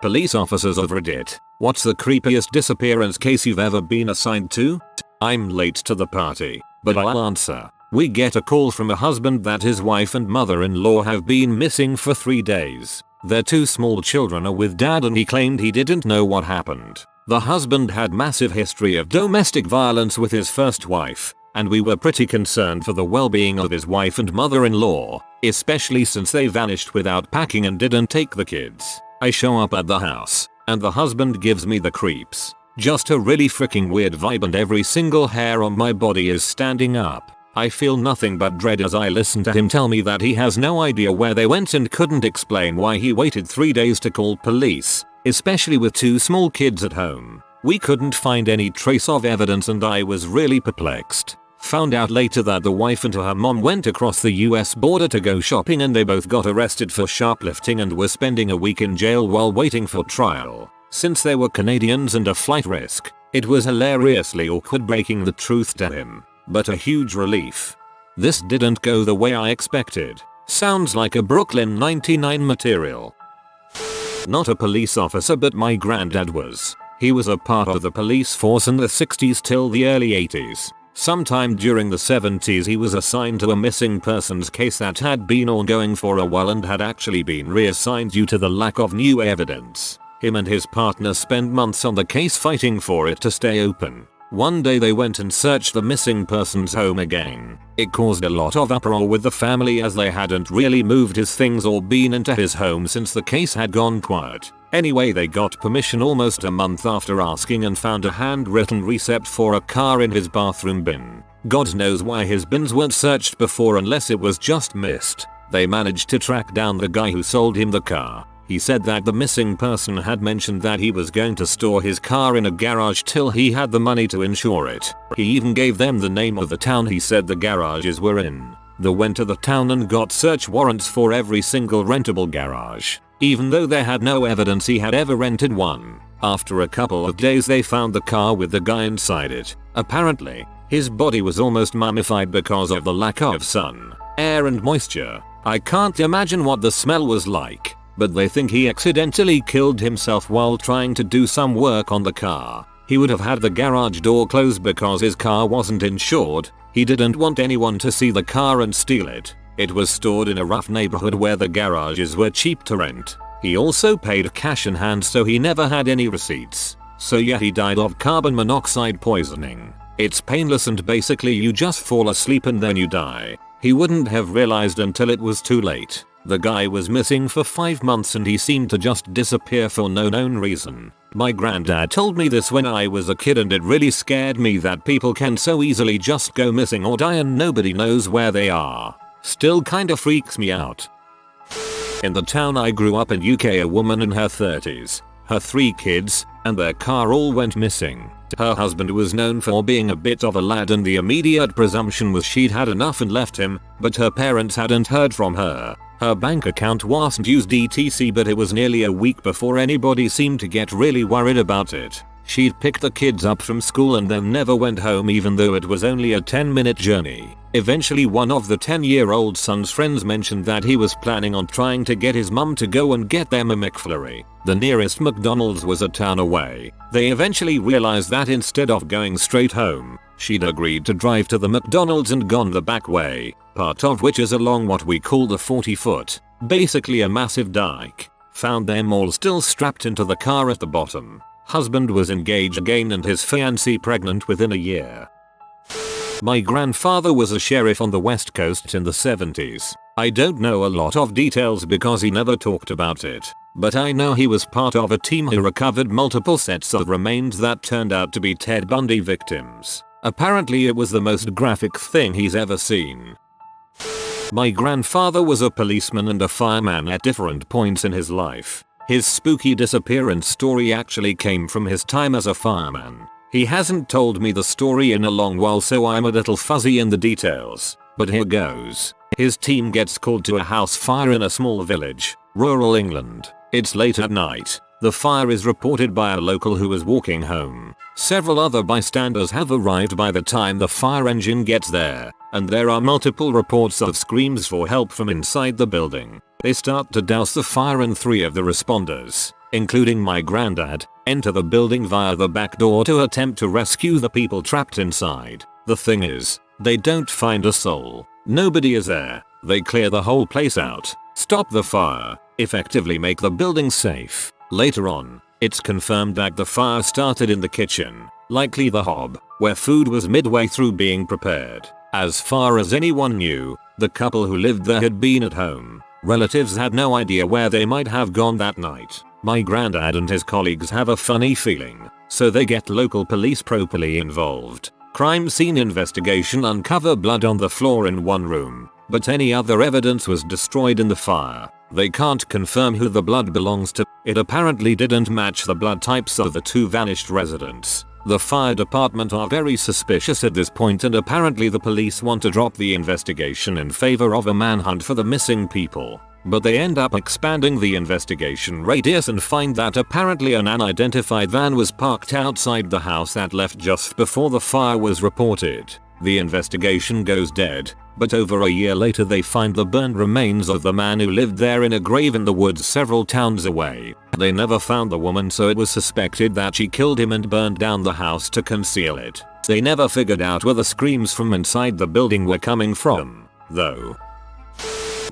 Police officers of Reddit, what's the creepiest disappearance case you've ever been assigned to? I'm late to the party, but I'll answer. We get a call from a husband that his wife and mother-in-law have been missing for 3 days. Their 2 small children are with dad and he claimed he didn't know what happened. The husband had massive history of domestic violence with his first wife, and we were pretty concerned for the well-being of his wife and mother-in-law, especially since they vanished without packing and didn't take the kids. I show up at the house, and the husband gives me the creeps. Just a really freaking weird vibe and every single hair on my body is standing up. I feel nothing but dread as I listen to him tell me that he has no idea where they went and couldn't explain why he waited 3 days to call police, especially with 2 small kids at home. We couldn't find any trace of evidence and I was really perplexed. Found out later that the wife and her mom went across the US border to go shopping and they both got arrested for shoplifting and were spending a week in jail while waiting for trial. Since they were Canadians and a flight risk, it was hilariously awkward breaking the truth to him, but a huge relief. This didn't go the way I expected. Sounds like a Brooklyn 99 material. Not a police officer, but my granddad was. He was a part of the police force in the 60s till the early 80s. Sometime during the 70s he was assigned to a missing persons case that had been ongoing for a while and had actually been reassigned due to the lack of new evidence. Him and his partner spent months on the case fighting for it to stay open. One day they went and searched the missing person's home again. It caused a lot of uproar with the family as they hadn't really moved his things or been into his home since the case had gone quiet. Anyway, they got permission almost a month after asking and found a handwritten receipt for a car in his bathroom bin. God knows why his bins weren't searched before unless it was just missed. They managed to track down the guy who sold him the car. He said that the missing person had mentioned that he was going to store his car in a garage till he had the money to insure it. He even gave them the name of the town he said the garages were in. They went to the town and got search warrants for every single rentable garage, even though they had no evidence he had ever rented one. After a couple of days they found the car with the guy inside it. Apparently, his body was almost mummified because of the lack of sun, air and moisture. I can't imagine what the smell was like, but they think he accidentally killed himself while trying to do some work on the car. He would have had the garage door closed because his car wasn't insured. He didn't want anyone to see the car and steal it. It was stored in a rough neighborhood where the garages were cheap to rent. He also paid cash in hand, so he never had any receipts. So yeah, he died of carbon monoxide poisoning. It's painless and basically you just fall asleep and then you die. He wouldn't have realized until it was too late. The guy was missing for 5 months and he seemed to just disappear for no known reason. My granddad told me this when I was a kid and it really scared me that people can so easily just go missing or die and nobody knows where they are. Still kinda freaks me out. In the town I grew up in UK, a woman in her 30s, her 3 kids, and their car all went missing. Her husband was known for being a bit of a lad and the immediate presumption was she'd had enough and left him, but her parents hadn't heard from her. Her bank account wasn't used etc, but it was nearly a week before anybody seemed to get really worried about it. She'd picked the kids up from school and then never went home even though it was only a 10-minute journey. Eventually one of the 10-year-old son's friends mentioned that he was planning on trying to get his mum to go and get them a McFlurry. The nearest McDonald's was a town away. They eventually realized that instead of going straight home, she'd agreed to drive to the McDonald's and gone the back way, part of which is along what we call the 40-foot, basically a massive dike. Found them all still strapped into the car at the bottom. Husband was engaged again and his fiancée pregnant within a year. My grandfather was a sheriff on the West Coast in the 70s. I don't know a lot of details because he never talked about it, but I know he was part of a team who recovered multiple sets of remains that turned out to be Ted Bundy victims. Apparently it was the most graphic thing he's ever seen. My grandfather was a policeman and a fireman at different points in his life. His spooky disappearance story actually came from his time as a fireman. He hasn't told me the story in a long while, so I'm a little fuzzy in the details, but here goes. His team gets called to a house fire in a small village, rural England. It's late at night. The fire is reported by a local who is walking home. Several other bystanders have arrived by the time the fire engine gets there, and there are multiple reports of screams for help from inside the building. They start to douse the fire and 3 of the responders, including my granddad, enter the building via the back door to attempt to rescue the people trapped inside. The thing is, they don't find a soul. Nobody is there. They clear the whole place out, stop the fire, effectively make the building safe. Later on, it's confirmed that the fire started in the kitchen, likely the hob, where food was midway through being prepared. As far as anyone knew, the couple who lived there had been at home. Relatives had no idea where they might have gone that night. My granddad and his colleagues have a funny feeling, so they get local police properly involved. Crime scene investigation uncover blood on the floor in one room, but any other evidence was destroyed in the fire. They can't confirm who the blood belongs to. It apparently didn't match the blood types of the 2 vanished residents. The fire department are very suspicious at this point, and apparently the police want to drop the investigation in favor of a manhunt for the missing people. But they end up expanding the investigation radius and find that apparently an unidentified van was parked outside the house that left just before the fire was reported. The investigation goes dead, but over a year later they find the burned remains of the man who lived there in a grave in the woods several towns away. They never found the woman, so it was suspected that she killed him and burned down the house to conceal it. They never figured out where the screams from inside the building were coming from, though.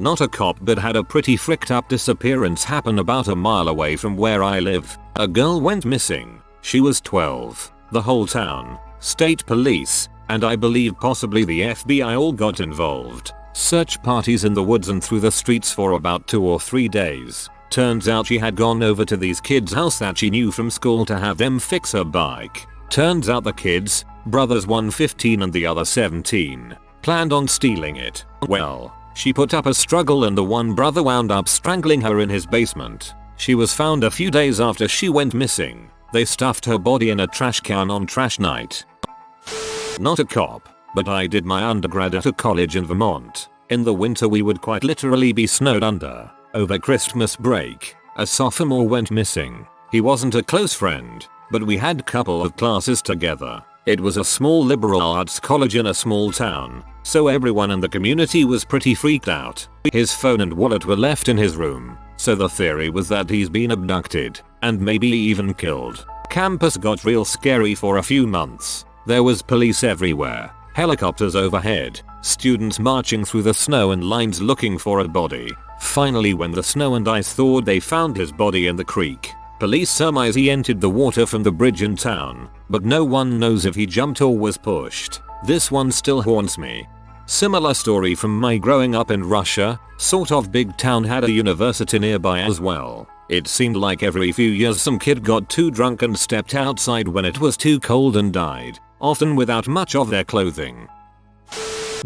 Not a cop, but had a pretty fricked up disappearance happen about a mile away from where I live. A girl went missing. She was 12. The whole town, state police, and I believe possibly the FBI all got involved. Search parties in the woods and through the streets for about 2 or 3 days. Turns out she had gone over to these kids' house that she knew from school to have them fix her bike. Turns out the kids, brothers, one 15 and the other 17, planned on stealing it. Well, she put up a struggle and the one brother wound up strangling her in his basement. She was found a few days after she went missing. They stuffed her body in a trash can on trash night. Not a cop, but I did my undergrad at a college in Vermont. In the winter we would quite literally be snowed under. Over Christmas break, a sophomore went missing. He wasn't a close friend, but we had a couple of classes together. It was a small liberal arts college in a small town, so everyone in the community was pretty freaked out. His phone and wallet were left in his room, so the theory was that he's been abducted, and maybe even killed. Campus got real scary for a few months. There was police everywhere, helicopters overhead, students marching through the snow and lines looking for a body. Finally, when the snow and ice thawed, they found his body in the creek. Police surmise he entered the water from the bridge in town, but no one knows if he jumped or was pushed. This one still haunts me. Similar story from my growing up in Russia, sort of big town had a university nearby as well. It seemed like every few years some kid got too drunk and stepped outside when it was too cold and died, often without much of their clothing.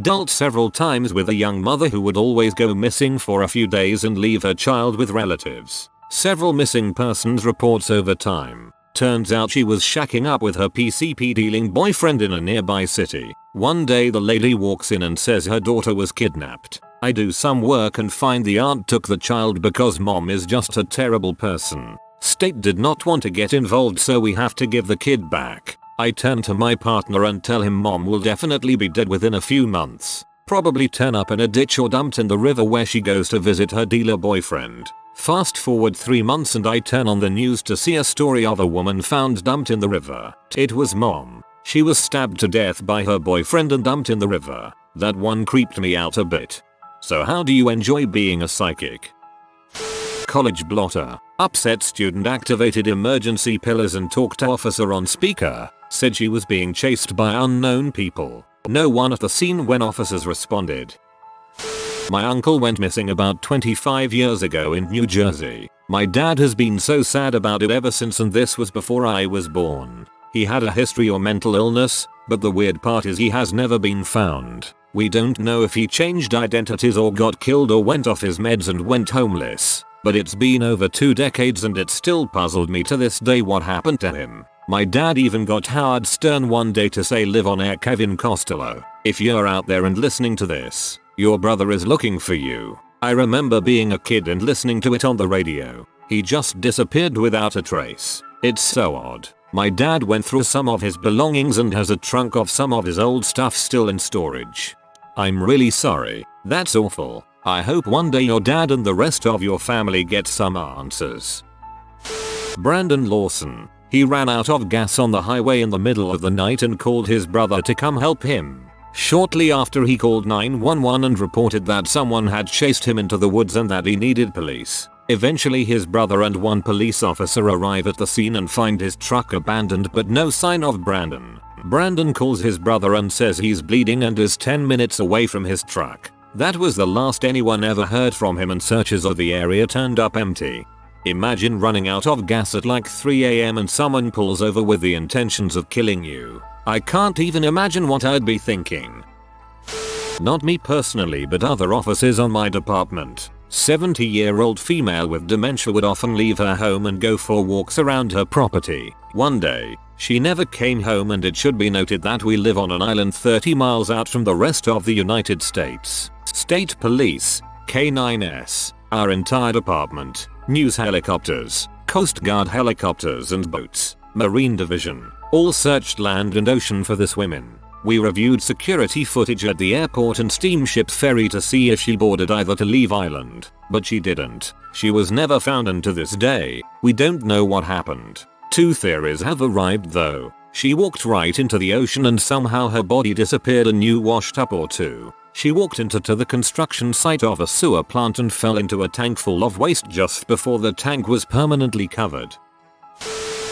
Dealt several times with a young mother who would always go missing for a few days and leave her child with relatives. Several missing persons reports over time. Turns out she was shacking up with her PCP dealing boyfriend in a nearby city. One day the lady walks in and says her daughter was kidnapped. I do some work and find the aunt took the child because mom is just a terrible person. State did not want to get involved, so we have to give the kid back. I turn to my partner and tell him mom will definitely be dead within a few months. Probably turn up in a ditch or dumped in the river where she goes to visit her dealer boyfriend. Fast forward 3 months and I turn on the news to see a story of a woman found dumped in the river. It was mom. She was stabbed to death by her boyfriend and dumped in the river. That one creeped me out a bit. So how do you enjoy being a psychic? College blotter. Upset student activated emergency pillars and talked to officer on speaker. Said she was being chased by unknown people. No one at the scene when officers responded. My uncle went missing about 25 years ago in New Jersey. My dad has been so sad about it ever since, and this was before I was born. He had a history of mental illness, but the weird part is he has never been found. We don't know if he changed identities or got killed or went off his meds and went homeless. But it's been over 2 decades and it still puzzled me to this day what happened to him. My dad even got Howard Stern one day to say live on air Kevin Costello. If you're out there and listening to this, your brother is looking for you. I remember being a kid and listening to it on the radio. He just disappeared without a trace. It's so odd. My dad went through some of his belongings and has a trunk of some of his old stuff still in storage. I'm really sorry. That's awful. I hope one day your dad and the rest of your family get some answers. Brandon Lawson. He ran out of gas on the highway in the middle of the night and called his brother to come help him. Shortly after, he called 911 and reported that someone had chased him into the woods and that he needed police. Eventually his brother and one police officer arrive at the scene and find his truck abandoned but no sign of Brandon. Brandon calls his brother and says he's bleeding and is 10 minutes away from his truck. That was the last anyone ever heard from him, and searches of the area turned up empty. Imagine running out of gas at like 3 AM and someone pulls over with the intentions of killing you. I can't even imagine what I'd be thinking. Not me personally, but other officers on my department. 70-year-old female with dementia would often leave her home and go for walks around her property. One day, she never came home, and it should be noted that we live on an island 30 miles out from the rest of the United States. State Police, K9s, our entire department, news helicopters, Coast Guard helicopters and boats, Marine Division, all searched land and ocean for this woman. We reviewed security footage at the airport and steamship ferry to see if she boarded either to leave island, but she didn't. She was never found, and to this day, we don't know what happened. 2 theories have arrived though. She walked right into the ocean and somehow her body disappeared, and you washed up, or 2. She walked into the construction site of a sewer plant and fell into a tank full of waste just before the tank was permanently covered.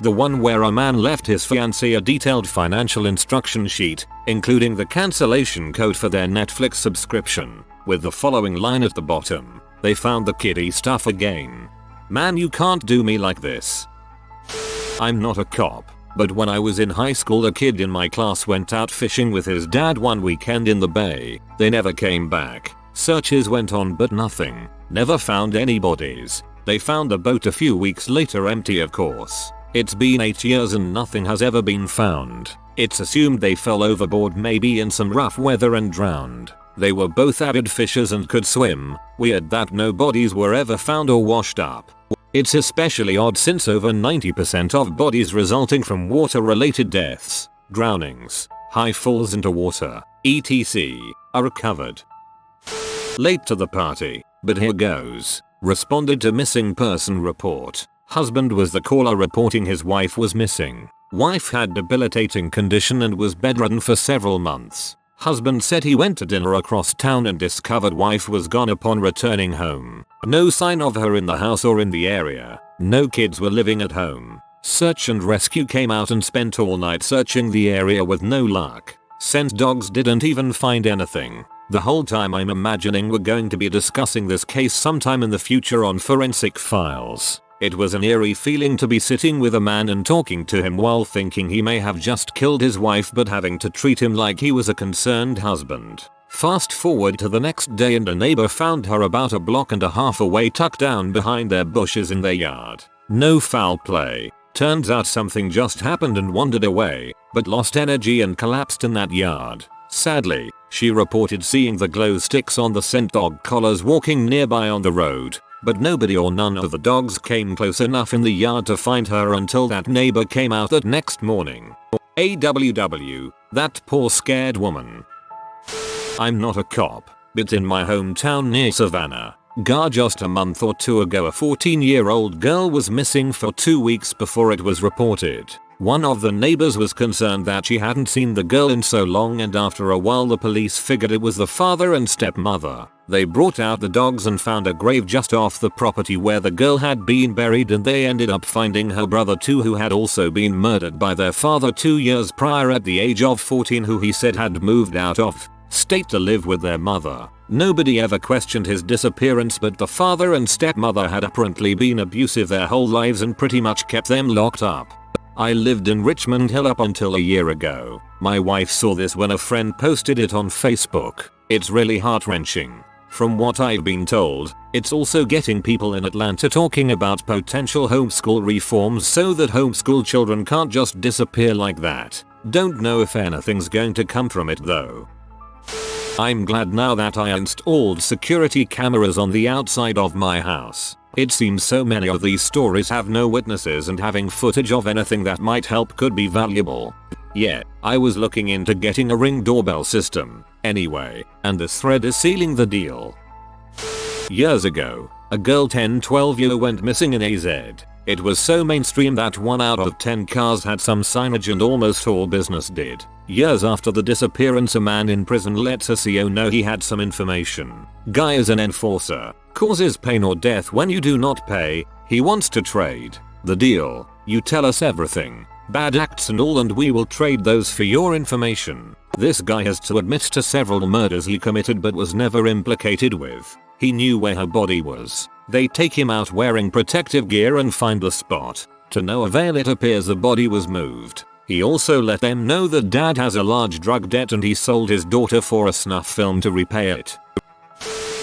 The one where a man left his fiancée a detailed financial instruction sheet, including the cancellation code for their Netflix subscription, with the following line at the bottom: "They found the kiddie stuff again. Man, you can't do me like this." I'm not a cop, but when I was in high school, a kid in my class went out fishing with his dad one weekend in the bay. They never came back. Searches went on but nothing. Never found any bodies. They found the boat a few weeks later, empty of course. It's been 8 years and nothing has ever been found. It's assumed they fell overboard, maybe in some rough weather, and drowned. They were both avid fishers and could swim. Weird that no bodies were ever found or washed up. It's especially odd since over 90% of bodies resulting from water-related deaths, drownings, high falls into water, etc., are recovered. Late to the party, but here goes. Responded to missing person report. Husband was the caller reporting his wife was missing. Wife had debilitating condition and was bedridden for several months. Husband said he went to dinner across town and discovered wife was gone upon returning home. No sign of her in the house or in the area. No kids were living at home. Search and rescue came out and spent all night searching the area with no luck. Sent dogs, didn't even find anything. The whole time I'm imagining we're going to be discussing this case sometime in the future on Forensic Files. It was an eerie feeling to be sitting with a man and talking to him while thinking he may have just killed his wife, but having to treat him like he was a concerned husband. Fast forward to the next day and a neighbor found her about 1.5 blocks away, tucked down behind their bushes in their yard. No foul play. Turns out something just happened and wandered away, but lost energy and collapsed in that yard. Sadly, she reported seeing the glow sticks on the scent dog collars walking nearby on the road. But nobody or none of the dogs came close enough in the yard to find her until that neighbor came out that next morning. AWW, that poor scared woman. I'm not a cop, but in my hometown near Savannah, just a month or 2 ago, a 14-year-old girl was missing for 2 weeks before it was reported. One of the neighbors was concerned that she hadn't seen the girl in so long, and after a while the police figured it was the father and stepmother. They brought out the dogs and found a grave just off the property where the girl had been buried, and they ended up finding her brother too, who had also been murdered by their father 2 years prior at the age of 14, who he said had moved out of state to live with their mother. Nobody ever questioned his disappearance, but the father and stepmother had apparently been abusive their whole lives and pretty much kept them locked up. I lived in Richmond Hill up until a year ago. My wife saw this when a friend posted it on Facebook. It's really heart-wrenching. From what I've been told, it's also getting people in Atlanta talking about potential homeschool reforms so that homeschool children can't just disappear like that. Don't know if anything's going to come from it though. I'm glad now that I installed security cameras on the outside of my house. It seems so many of these stories have no witnesses, and having footage of anything that might help could be valuable. Yeah, I was looking into getting a Ring doorbell system, anyway, and this thread is sealing the deal. Years ago, a girl 10-12 year went missing in AZ. It was so mainstream that 1 out of 10 cars had some signage and almost all business did. Years after the disappearance, a man in prison lets a CO know he had some information. Guy is an enforcer. Causes pain or death when you do not pay. He wants to trade. The deal: you tell us everything, bad acts and all, and we will trade those for your information. This guy has to admit to several murders he committed but was never implicated with. He knew where her body was. They take him out wearing protective gear and find the spot. To no avail, it appears the body was moved. He also let them know that dad has a large drug debt and he sold his daughter for a snuff film to repay it.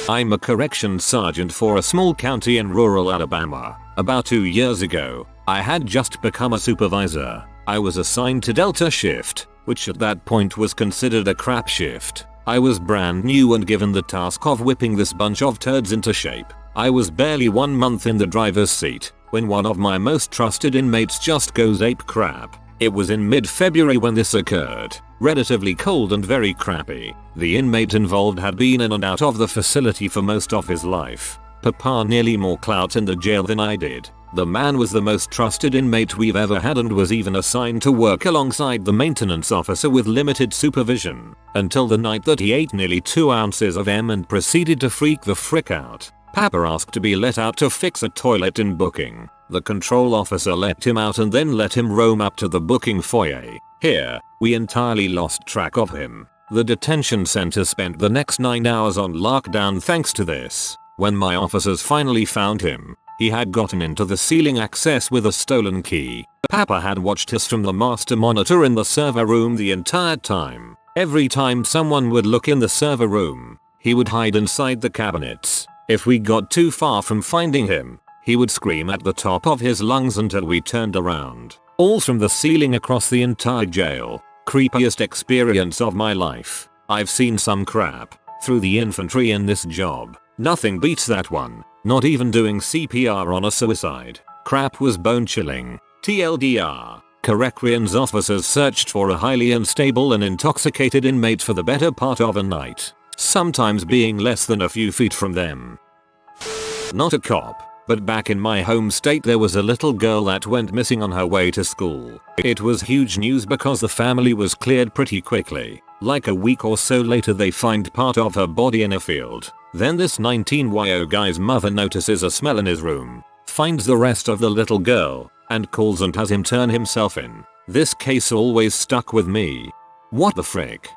I'm a corrections sergeant for a small county in rural Alabama. About 2 years ago, I had just become a supervisor. I was assigned to Delta shift, which at that point was considered a crap shift. I was brand new and given the task of whipping this bunch of turds into shape. I was barely 1 month in the driver's seat when one of my most trusted inmates just goes ape crap. It was in mid-February when this occurred. Relatively cold and very crappy. The inmate involved had been in and out of the facility for most of his life. Papa nearly more clout in the jail than I did. The man was the most trusted inmate we've ever had and was even assigned to work alongside the maintenance officer with limited supervision. Until the night that he ate nearly 2 ounces of M and proceeded to freak the frick out. Papa asked to be let out to fix a toilet in booking. The control officer let him out and then let him roam up to the booking foyer. Here, we entirely lost track of him. The detention center spent the next 9 hours on lockdown thanks to this. When my officers finally found him, he had gotten into the ceiling access with a stolen key. Papa had watched us from the master monitor in the server room the entire time. Every time someone would look in the server room, he would hide inside the cabinets. If we got too far from finding him, he would scream at the top of his lungs until we turned around. All from the ceiling across the entire jail. Creepiest experience of my life. I've seen some crap through the infantry in this job. Nothing beats that one. Not even doing CPR on a suicide. Crap was bone chilling. TLDR. Corrections officers searched for a highly unstable and intoxicated inmate for the better part of a night. Sometimes being less than a few feet from them. Not a cop, but back in my home state there was a little girl that went missing on her way to school. It was huge news because the family was cleared pretty quickly. Like a week or so later they find part of her body in a field. Then this 19-year-old guy's mother notices a smell in his room, finds the rest of the little girl, and calls and has him turn himself in. This case always stuck with me. What the frick?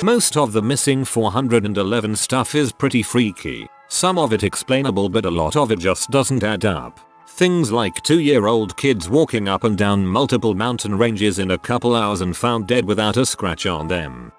Most of the missing 411 stuff is pretty freaky. Some of it explainable but a lot of it just doesn't add up. Things like 2-year-old kids walking up and down multiple mountain ranges in a couple hours and found dead without a scratch on them.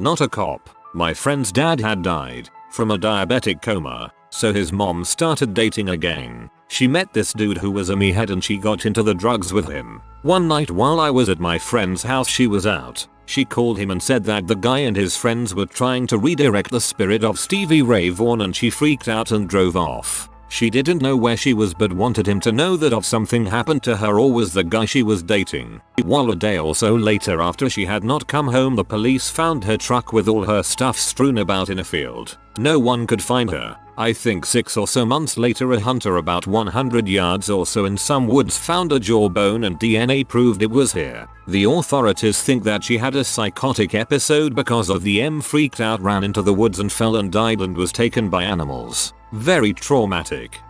Not a cop. My friend's dad had died from a diabetic coma, so his mom started dating again. She met this dude who was a meathead and she got into the drugs with him. One night while I was at my friend's house she was out. She called him and said that the guy and his friends were trying to redirect the spirit of Stevie Ray Vaughan and she freaked out and drove off. She didn't know where she was but wanted him to know that if something happened to her or was the guy she was dating. While a day or so later after she had not come home the police found her truck with all her stuff strewn about in a field. No one could find her. I think 6 or so months later a hunter about 100 yards or so in some woods found a jawbone and DNA proved it was here. The authorities think that she had a psychotic episode because of the freaked out, ran into the woods and fell and died and was taken by animals. Very traumatic.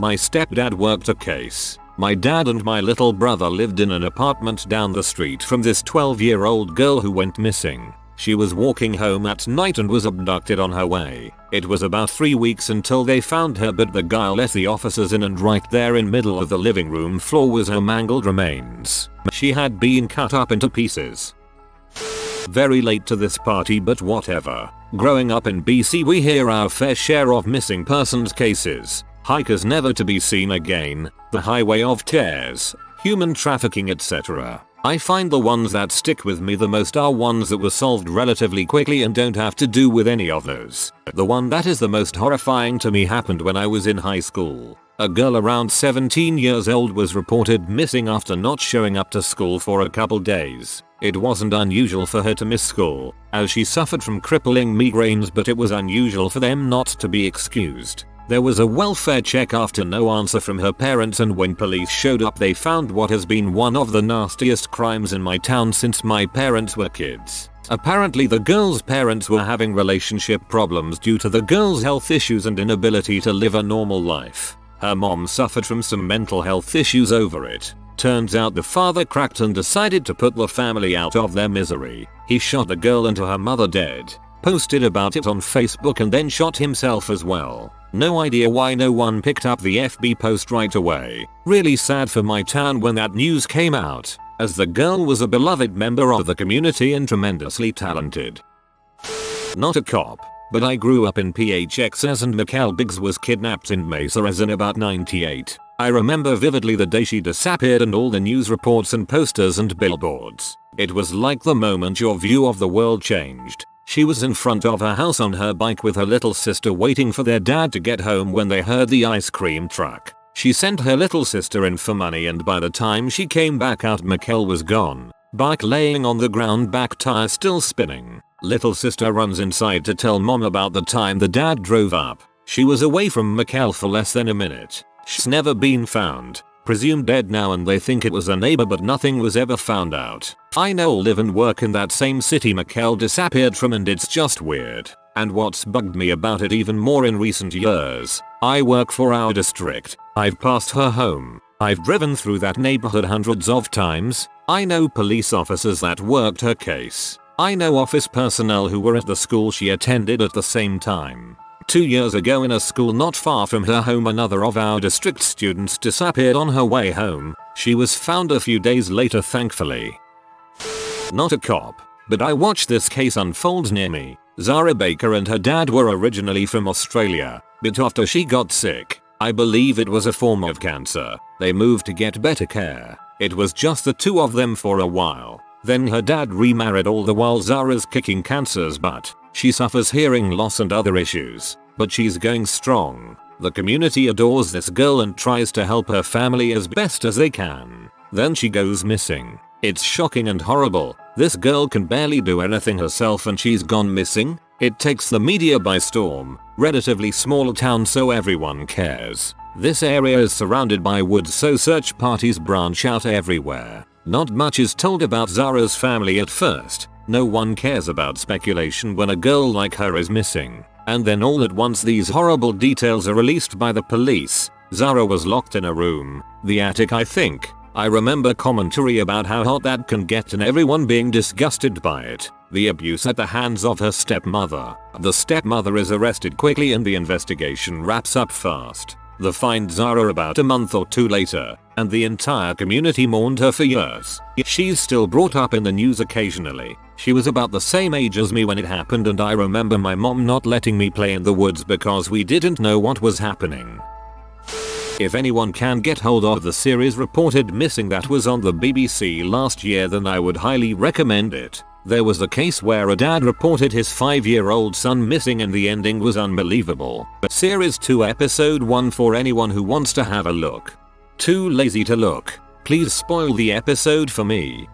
My stepdad worked a case. My dad and my little brother lived in an apartment down the street from this 12-year-old girl who went missing. She was walking home at night and was abducted on her way. It was about 3 weeks until they found her, but the guy let the officers in and right there in middle of the living room floor was her mangled remains. She had been cut up into pieces. Very late to this party but whatever. Growing up in BC we hear our fair share of missing persons cases. Hikers never to be seen again, the highway of tears, human trafficking etc. I find the ones that stick with me the most are ones that were solved relatively quickly and don't have to do with any of those. The one that is the most horrifying to me happened when I was in high school. A girl around 17 years old was reported missing after not showing up to school for a couple days. It wasn't unusual for her to miss school, as she suffered from crippling migraines, but it was unusual for them not to be excused. There was a welfare check after no answer from her parents, and when police showed up they found what has been one of the nastiest crimes in my town since my parents were kids. Apparently the girl's parents were having relationship problems due to the girl's health issues and inability to live a normal life. Her mom suffered from some mental health issues over it. Turns out the father cracked and decided to put the family out of their misery. He shot the girl and her mother dead, posted about it on Facebook, and then shot himself as well. No idea why no one picked up the FB post right away. Really sad for my town when that news came out, as the girl was a beloved member of the community and tremendously talented. Not a cop, but I grew up in PHXS and Mikkel Biggs was kidnapped in Mesa as in about 98. I remember vividly the day she disappeared and all the news reports and posters and billboards. It was like the moment your view of the world changed. She was in front of her house on her bike with her little sister waiting for their dad to get home when they heard the ice cream truck. She sent her little sister in for money, and by the time she came back out, Mikkel was gone. Bike laying on the ground, back tire still spinning. Little sister runs inside to tell mom about the time the dad drove up. She was away from Mikkel for less than a minute. She's never been found. Presumed dead now, and they think it was a neighbor, but nothing was ever found out. I now live and work in that same city Mikkel disappeared from, and it's just weird. And what's bugged me about it even more in recent years, I work for our district. I've passed her home. I've driven through that neighborhood hundreds of times. I know police officers that worked her case. I know office personnel who were at the school she attended at the same time. 2 years ago in a school not far from her home, another of our district students disappeared on her way home. She was found a few days later, thankfully. Not a cop, but I watched this case unfold near me. Zara Baker and her dad were originally from Australia, but after she got sick, I believe it was a form of cancer, they moved to get better care. It was just the two of them for a while. Then her dad remarried, all the while Zara's kicking cancer's butt. She suffers hearing loss and other issues, but she's going strong. The community adores this girl and tries to help her family as best as they can. Then she goes missing. It's shocking and horrible. This girl can barely do anything herself and she's gone missing. It takes the media by storm. Relatively small town, so everyone cares. This area is surrounded by woods, so search parties branch out everywhere. Not much is told about Zara's family at first. No one cares about speculation when a girl like her is missing. And then all at once these horrible details are released by the police. Zara was locked in a room, the attic I think. I remember commentary about how hot that can get and everyone being disgusted by it. The abuse at the hands of her stepmother. The stepmother is arrested quickly and the investigation wraps up fast. They find Zara about a month or two later, and the entire community mourned her for years. She's still brought up in the news occasionally. She was about the same age as me when it happened, and I remember my mom not letting me play in the woods because we didn't know what was happening. If anyone can get hold of the series Reported Missing that was on the BBC last year, then I would highly recommend it. There was a case where a dad reported his 5-year-old son missing and the ending was unbelievable. Series 2 episode 1 for anyone who wants to have a look. Too lazy to look. Please spoil the episode for me.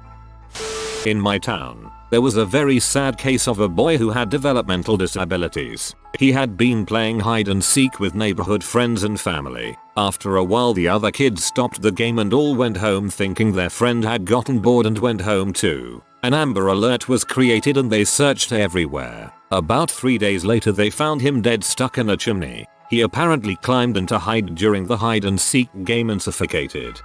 In my town, there was a very sad case of a boy who had developmental disabilities. He had been playing hide and seek with neighborhood friends and family. After a while the other kids stopped the game and all went home thinking their friend had gotten bored and went home too. An Amber Alert was created and they searched everywhere. About 3 days later they found him dead, stuck in a chimney. He apparently climbed into hide during the hide and seek game and suffocated.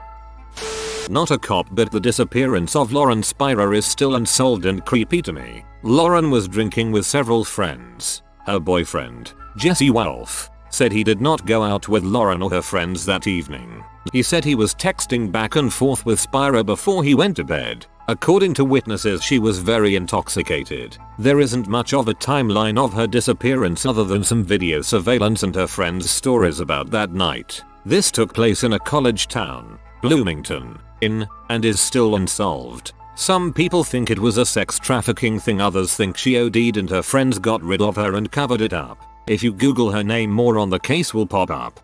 Not a cop, but the disappearance of Lauren Spira is still unsolved and creepy to me. Lauren was drinking with several friends. Her boyfriend, Jesse Wolf, said he did not go out with Lauren or her friends that evening. He said he was texting back and forth with Spira before he went to bed. According to witnesses, she was very intoxicated. There isn't much of a timeline of her disappearance other than some video surveillance and her friends' stories about that night. This took place in a college town, Bloomington, and is still unsolved. Some people think it was a sex trafficking thing, others think she OD'd and her friends got rid of her and covered it up. If you Google her name, more on the case will pop up.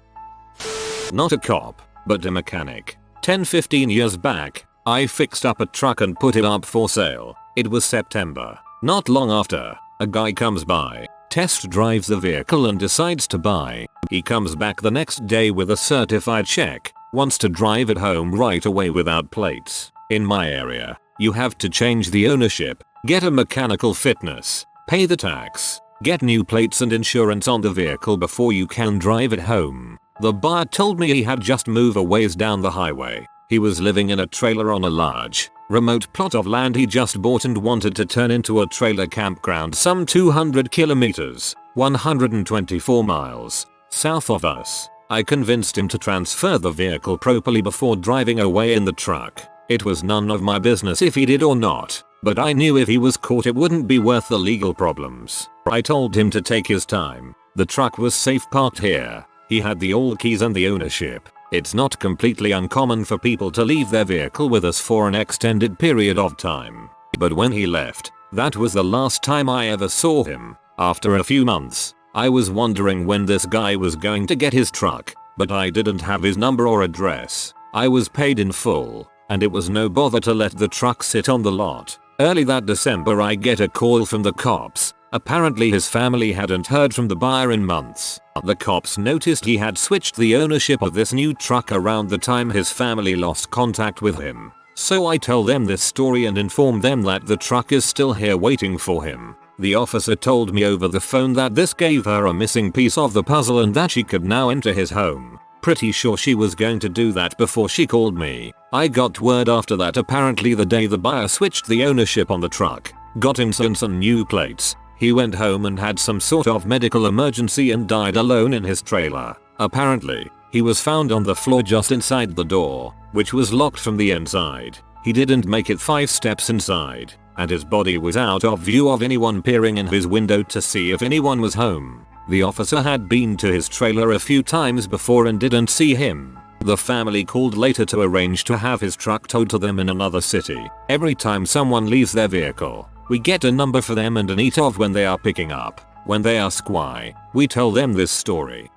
Not a cop, but a mechanic. 10-15 years back, I fixed up a truck and put it up for sale. It was September. Not long after, a guy comes by, test drives the vehicle and decides to buy. He comes back the next day with a certified check, wants to drive it home right away without plates. In my area, you have to change the ownership, get a mechanical fitness, pay the tax, get new plates and insurance on the vehicle before you can drive it home. The buyer told me he had just moved a ways down the highway. He was living in a trailer on a large, remote plot of land he just bought and wanted to turn into a trailer campground some 200 kilometers, 124 miles, south of us. I convinced him to transfer the vehicle properly before driving away in the truck. It was none of my business if he did or not, but I knew if he was caught it wouldn't be worth the legal problems. I told him to take his time. The truck was safe parked here. He had the all keys and the ownership. It's not completely uncommon for people to leave their vehicle with us for an extended period of time. But when he left, that was the last time I ever saw him. After a few months, I was wondering when this guy was going to get his truck, but I didn't have his number or address. I was paid in full, and it was no bother to let the truck sit on the lot. Early that December I get a call from the cops. Apparently his family hadn't heard from the buyer in months. The cops noticed he had switched the ownership of this new truck around the time his family lost contact with him. So I tell them this story and inform them that the truck is still here waiting for him. The officer told me over the phone that this gave her a missing piece of the puzzle and that she could now enter his home. Pretty sure she was going to do that before she called me. I got word after that apparently the day the buyer switched the ownership on the truck, got him some new plates, he went home and had some sort of medical emergency and died alone in his trailer. Apparently, he was found on the floor just inside the door, which was locked from the inside. He didn't make it 5 steps inside, and his body was out of view of anyone peering in his window to see if anyone was home. The officer had been to his trailer a few times before and didn't see him. The family called later to arrange to have his truck towed to them in another city. Every time someone leaves their vehicle, we get a number for them and a neat of when they are picking up. When they ask why, we tell them this story.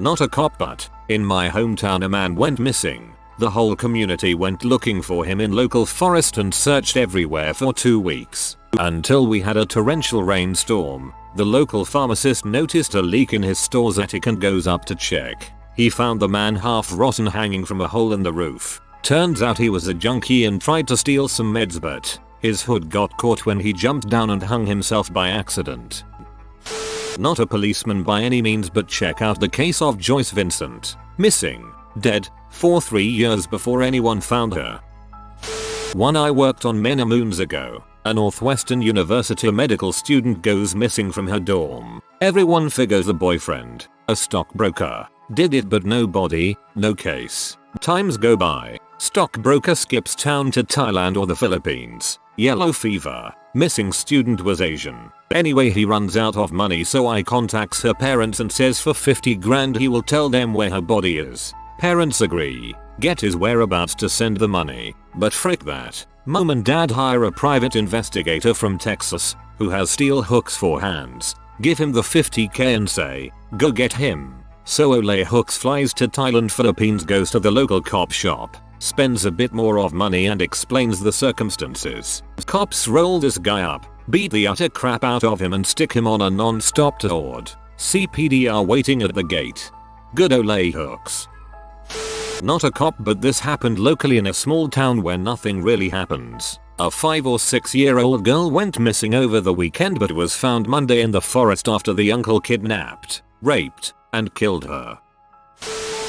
Not a cop, but in my hometown a man went missing. The whole community went looking for him in local forest and searched everywhere for 2 weeks. Until we had a torrential rainstorm. The local pharmacist noticed a leak in his store's attic and goes up to check. He found the man half rotten hanging from a hole in the roof. Turns out he was a junkie and tried to steal some meds, but his hood got caught when he jumped down and hung himself by accident. Not a policeman by any means, but check out the case of Joyce Vincent. Missing, dead, for 3 years before anyone found her. One I worked on many moons ago. A Northwestern University medical student goes missing from her dorm. Everyone figures the boyfriend, a stockbroker, did it, but no body, no case. Times go by. Stockbroker skips town to Thailand or the Philippines. Yellow fever. Missing student was Asian. Anyway, he runs out of money, so I contacts her parents and says for 50 grand he will tell them where her body is. Parents agree. Get his whereabouts to send the money. But frick that. Mom and dad hire a private investigator from Texas who has steel hooks for hands. Give him the 50k and say, go get him. So Ole Hooks flies to Thailand, Philippines, goes to the local cop shop, spends a bit more of money and explains the circumstances. Cops roll this guy up, beat the utter crap out of him and stick him on a non-stop toward. CPD are waiting at the gate. Good Ole Hooks. Not a cop, but this happened locally in a small town where nothing really happens. A 5 or 6 year old girl went missing over the weekend but was found Monday in the forest after the uncle kidnapped, raped, and killed her.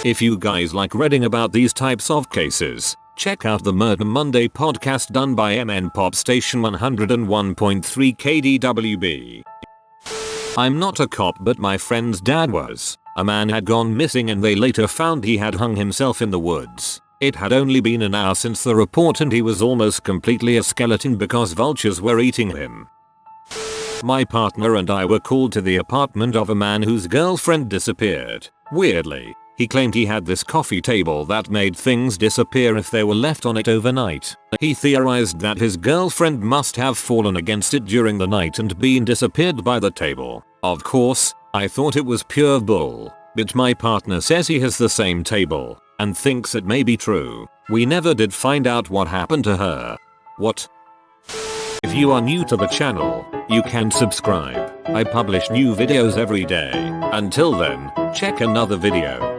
If you guys like reading about these types of cases, check out the Murder Monday podcast done by MN Pop Station 101.3 KDWB. I'm not a cop, but my friend's dad was. A man had gone missing and they later found he had hung himself in the woods. It had only been an hour since the report and he was almost completely a skeleton because vultures were eating him. My partner and I were called to the apartment of a man whose girlfriend disappeared. Weirdly, he claimed he had this coffee table that made things disappear if they were left on it overnight. He theorized that his girlfriend must have fallen against it during the night and been disappeared by the table. Of course, I thought it was pure bull, but my partner says he has the same table and thinks it may be true. We never did find out what happened to her. What? If you are new to the channel, you can subscribe. I publish new videos every day. Until then, check another video.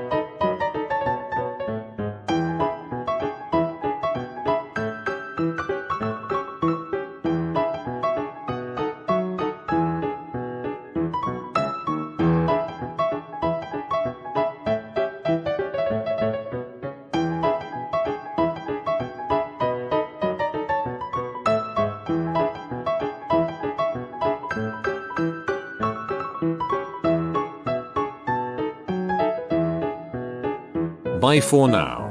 Bye for now.